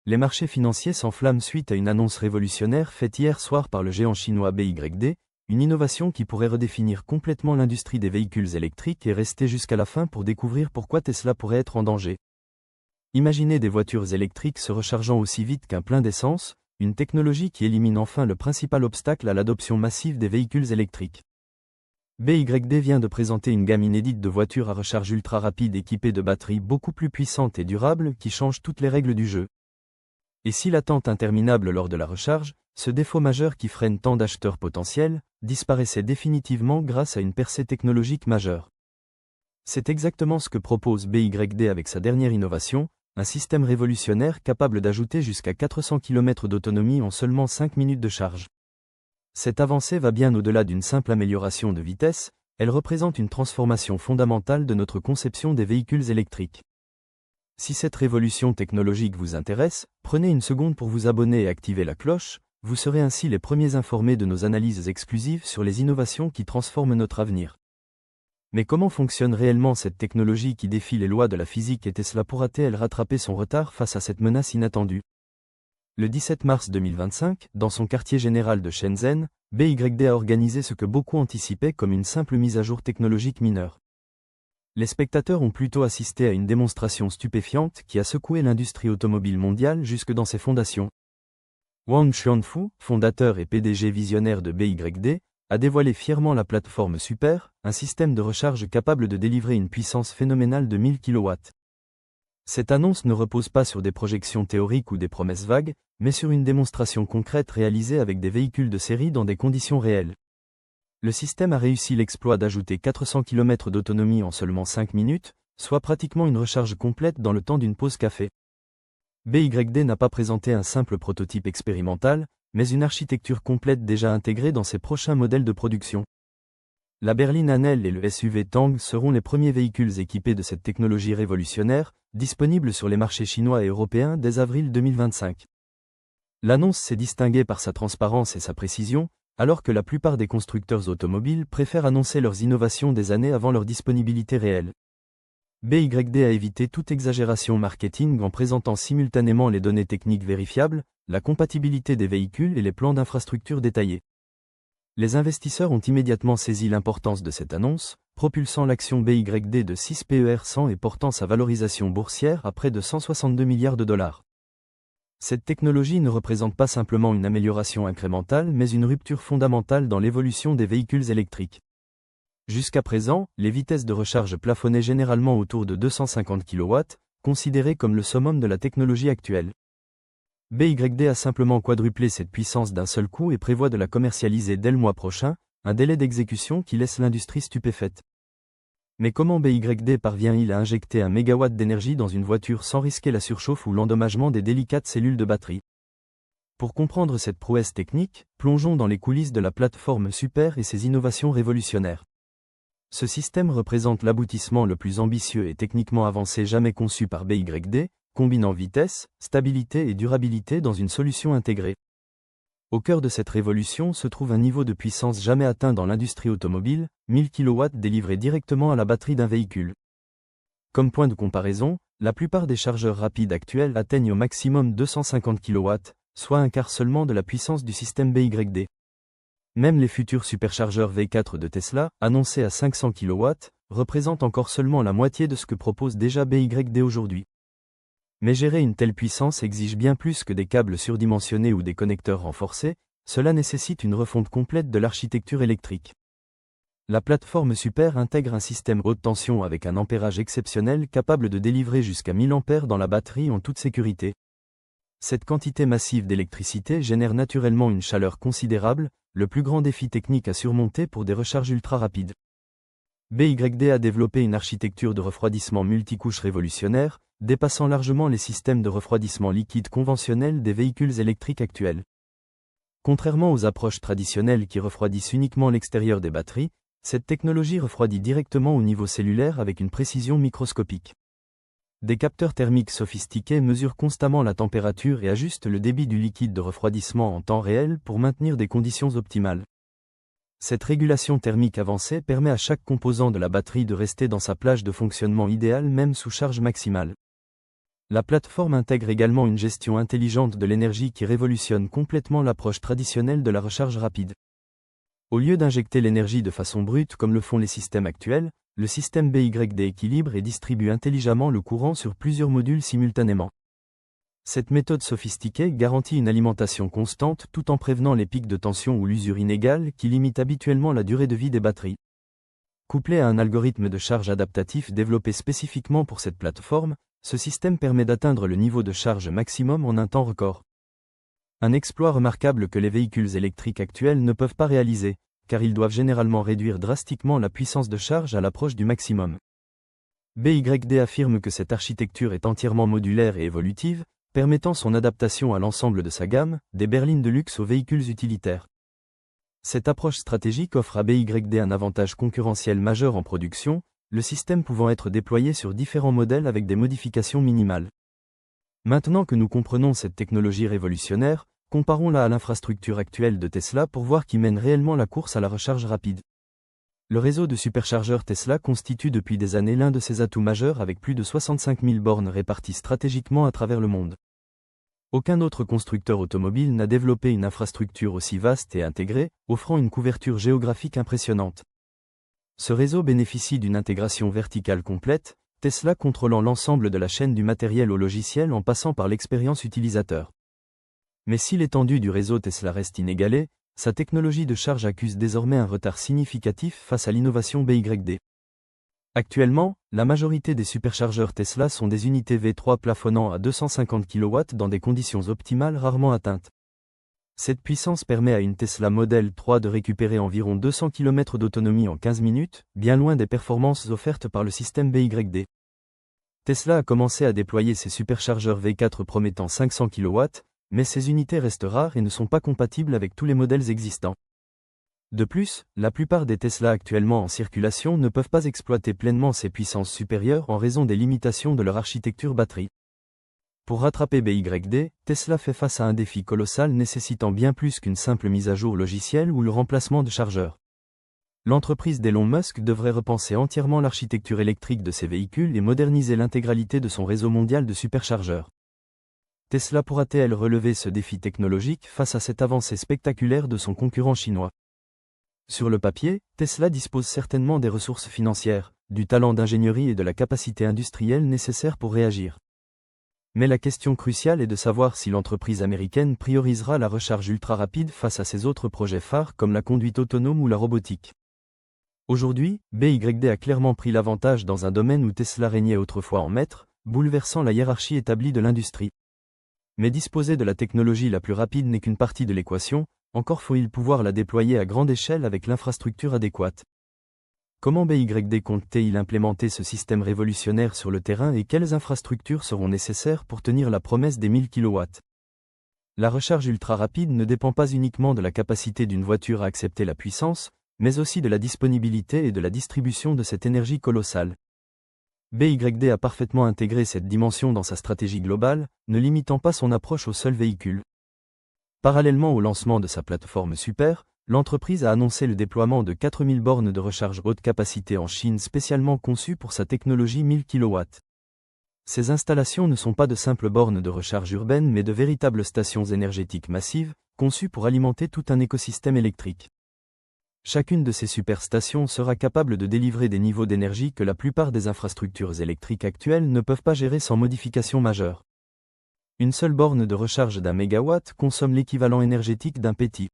Les marchés financiers s'enflamment suite à une annonce révolutionnaire faite hier soir par le géant chinois BYD, une innovation qui pourrait redéfinir complètement l'industrie des véhicules électriques et rester jusqu'à la fin pour découvrir pourquoi Tesla pourrait être en danger. Imaginez des voitures électriques se rechargeant aussi vite qu'un plein d'essence, une technologie qui élimine enfin le principal obstacle à l'adoption massive des véhicules électriques. BYD vient de présenter une gamme inédite de voitures à recharge ultra rapide équipées de batteries beaucoup plus puissantes et durables qui changent toutes les règles du jeu. Et si l'attente interminable lors de la recharge, ce défaut majeur qui freine tant d'acheteurs potentiels, disparaissait définitivement grâce à une percée technologique majeure. C'est exactement ce que propose BYD avec sa dernière innovation, un système révolutionnaire capable d'ajouter jusqu'à 400 km d'autonomie en seulement 5 minutes de charge. Cette avancée va bien au-delà d'une simple amélioration de vitesse, elle représente une transformation fondamentale de notre conception des véhicules électriques. Si cette révolution technologique vous intéresse, prenez une seconde pour vous abonner et activer la cloche, vous serez ainsi les premiers informés de nos analyses exclusives sur les innovations qui transforment notre avenir. Mais comment fonctionne réellement cette technologie qui défie les lois de la physique et Tesla pourra-t-elle rattraper son retard face à cette menace inattendue ? Le 17 mars 2025, dans son quartier général de Shenzhen, BYD a organisé ce que beaucoup anticipaient comme une simple mise à jour technologique mineure. Les spectateurs ont plutôt assisté à une démonstration stupéfiante qui a secoué l'industrie automobile mondiale jusque dans ses fondations. Wang Chuanfu, fondateur et PDG visionnaire de BYD, a dévoilé fièrement la plateforme Super, un système de recharge capable de délivrer une puissance phénoménale de 1000 kW. Cette annonce ne repose pas sur des projections théoriques ou des promesses vagues, mais sur une démonstration concrète réalisée avec des véhicules de série dans des conditions réelles. Le système a réussi l'exploit d'ajouter 400 km d'autonomie en seulement 5 minutes, soit pratiquement une recharge complète dans le temps d'une pause café. BYD n'a pas présenté un simple prototype expérimental, mais une architecture complète déjà intégrée dans ses prochains modèles de production. La berline Anel et le SUV Tang seront les premiers véhicules équipés de cette technologie révolutionnaire, disponibles sur les marchés chinois et européens dès avril 2025. L'annonce s'est distinguée par sa transparence et sa précision, alors que la plupart des constructeurs automobiles préfèrent annoncer leurs innovations des années avant leur disponibilité réelle. BYD a évité toute exagération marketing en présentant simultanément les données techniques vérifiables, la compatibilité des véhicules et les plans d'infrastructure détaillés. Les investisseurs ont immédiatement saisi l'importance de cette annonce, propulsant l'action BYD de 6 PER 100 et portant sa valorisation boursière à près de 162 milliards de dollars. Cette technologie ne représente pas simplement une amélioration incrémentale mais une rupture fondamentale dans l'évolution des véhicules électriques. Jusqu'à présent, les vitesses de recharge plafonnaient généralement autour de 250 kW, considérées comme le summum de la technologie actuelle. BYD a simplement quadruplé cette puissance d'un seul coup et prévoit de la commercialiser dès le mois prochain, un délai d'exécution qui laisse l'industrie stupéfaite. Mais comment BYD parvient-il à injecter 1 MW d'énergie dans une voiture sans risquer la surchauffe ou l'endommagement des délicates cellules de batterie ? Pour comprendre cette prouesse technique, plongeons dans les coulisses de la plateforme Super et ses innovations révolutionnaires. Ce système représente l'aboutissement le plus ambitieux et techniquement avancé jamais conçu par BYD, combinant vitesse, stabilité et durabilité dans une solution intégrée. Au cœur de cette révolution se trouve un niveau de puissance jamais atteint dans l'industrie automobile, 1000 kW délivrés directement à la batterie d'un véhicule. Comme point de comparaison, la plupart des chargeurs rapides actuels atteignent au maximum 250 kW, soit un quart seulement de la puissance du système BYD. Même les futurs superchargeurs V4 de Tesla, annoncés à 500 kW, représentent encore seulement la moitié de ce que propose déjà BYD aujourd'hui. Mais gérer une telle puissance exige bien plus que des câbles surdimensionnés ou des connecteurs renforcés, cela nécessite une refonte complète de l'architecture électrique. La plateforme Super intègre un système haute tension avec un ampérage exceptionnel capable de délivrer jusqu'à 1000 A dans la batterie en toute sécurité. Cette quantité massive d'électricité génère naturellement une chaleur considérable, le plus grand défi technique à surmonter pour des recharges ultra rapides. BYD a développé une architecture de refroidissement multicouche révolutionnaire, dépassant largement les systèmes de refroidissement liquide conventionnels des véhicules électriques actuels. Contrairement aux approches traditionnelles qui refroidissent uniquement l'extérieur des batteries, cette technologie refroidit directement au niveau cellulaire avec une précision microscopique. Des capteurs thermiques sophistiqués mesurent constamment la température et ajustent le débit du liquide de refroidissement en temps réel pour maintenir des conditions optimales. Cette régulation thermique avancée permet à chaque composant de la batterie de rester dans sa plage de fonctionnement idéale même sous charge maximale. La plateforme intègre également une gestion intelligente de l'énergie qui révolutionne complètement l'approche traditionnelle de la recharge rapide. Au lieu d'injecter l'énergie de façon brute comme le font les systèmes actuels, le système BYD équilibre et distribue intelligemment le courant sur plusieurs modules simultanément. Cette méthode sophistiquée garantit une alimentation constante tout en prévenant les pics de tension ou l'usure inégale qui limitent habituellement la durée de vie des batteries. Couplé à un algorithme de charge adaptatif développé spécifiquement pour cette plateforme, ce système permet d'atteindre le niveau de charge maximum en un temps record. Un exploit remarquable que les véhicules électriques actuels ne peuvent pas réaliser, car ils doivent généralement réduire drastiquement la puissance de charge à l'approche du maximum. BYD affirme que cette architecture est entièrement modulaire et évolutive, permettant son adaptation à l'ensemble de sa gamme, des berlines de luxe aux véhicules utilitaires. Cette approche stratégique offre à BYD un avantage concurrentiel majeur en production, le système pouvant être déployé sur différents modèles avec des modifications minimales. Maintenant que nous comprenons cette technologie révolutionnaire, comparons-la à l'infrastructure actuelle de Tesla pour voir qui mène réellement la course à la recharge rapide. Le réseau de superchargeurs Tesla constitue depuis des années l'un de ses atouts majeurs avec plus de 65 000 bornes réparties stratégiquement à travers le monde. Aucun autre constructeur automobile n'a développé une infrastructure aussi vaste et intégrée, offrant une couverture géographique impressionnante. Ce réseau bénéficie d'une intégration verticale complète, Tesla contrôlant l'ensemble de la chaîne du matériel au logiciel en passant par l'expérience utilisateur. Mais si l'étendue du réseau Tesla reste inégalée, sa technologie de charge accuse désormais un retard significatif face à l'innovation BYD. Actuellement, la majorité des superchargeurs Tesla sont des unités V3 plafonnant à 250 kW dans des conditions optimales rarement atteintes. Cette puissance permet à une Tesla Model 3 de récupérer environ 200 km d'autonomie en 15 minutes, bien loin des performances offertes par le système BYD. Tesla a commencé à déployer ses superchargeurs V4 promettant 500 kW, mais ces unités restent rares et ne sont pas compatibles avec tous les modèles existants. De plus, la plupart des Tesla actuellement en circulation ne peuvent pas exploiter pleinement ces puissances supérieures en raison des limitations de leur architecture batterie. Pour rattraper BYD, Tesla fait face à un défi colossal nécessitant bien plus qu'une simple mise à jour logicielle ou le remplacement de chargeurs. L'entreprise d'Elon Musk devrait repenser entièrement l'architecture électrique de ses véhicules et moderniser l'intégralité de son réseau mondial de superchargeurs. Tesla pourra-t-elle relever ce défi technologique face à cette avancée spectaculaire de son concurrent chinois ? Sur le papier, Tesla dispose certainement des ressources financières, du talent d'ingénierie et de la capacité industrielle nécessaires pour réagir. Mais la question cruciale est de savoir si l'entreprise américaine priorisera la recharge ultra rapide face à ses autres projets phares comme la conduite autonome ou la robotique. Aujourd'hui, BYD a clairement pris l'avantage dans un domaine où Tesla régnait autrefois en maître, bouleversant la hiérarchie établie de l'industrie. Mais disposer de la technologie la plus rapide n'est qu'une partie de l'équation, encore faut-il pouvoir la déployer à grande échelle avec l'infrastructure adéquate. Comment BYD compte-t-il implémenter ce système révolutionnaire sur le terrain et quelles infrastructures seront nécessaires pour tenir la promesse des 1000 kW? La recharge ultra rapide ne dépend pas uniquement de la capacité d'une voiture à accepter la puissance, mais aussi de la disponibilité et de la distribution de cette énergie colossale. BYD a parfaitement intégré cette dimension dans sa stratégie globale, ne limitant pas son approche au seul véhicule. Parallèlement au lancement de sa plateforme Super, l'entreprise a annoncé le déploiement de 4000 bornes de recharge haute capacité en Chine spécialement conçues pour sa technologie 1000 kW. Ces installations ne sont pas de simples bornes de recharge urbaine mais de véritables stations énergétiques massives, conçues pour alimenter tout un écosystème électrique. Chacune de ces superstations sera capable de délivrer des niveaux d'énergie que la plupart des infrastructures électriques actuelles ne peuvent pas gérer sans modification majeure. Une seule borne de recharge d'1 MW consomme l'équivalent énergétique d'un petit.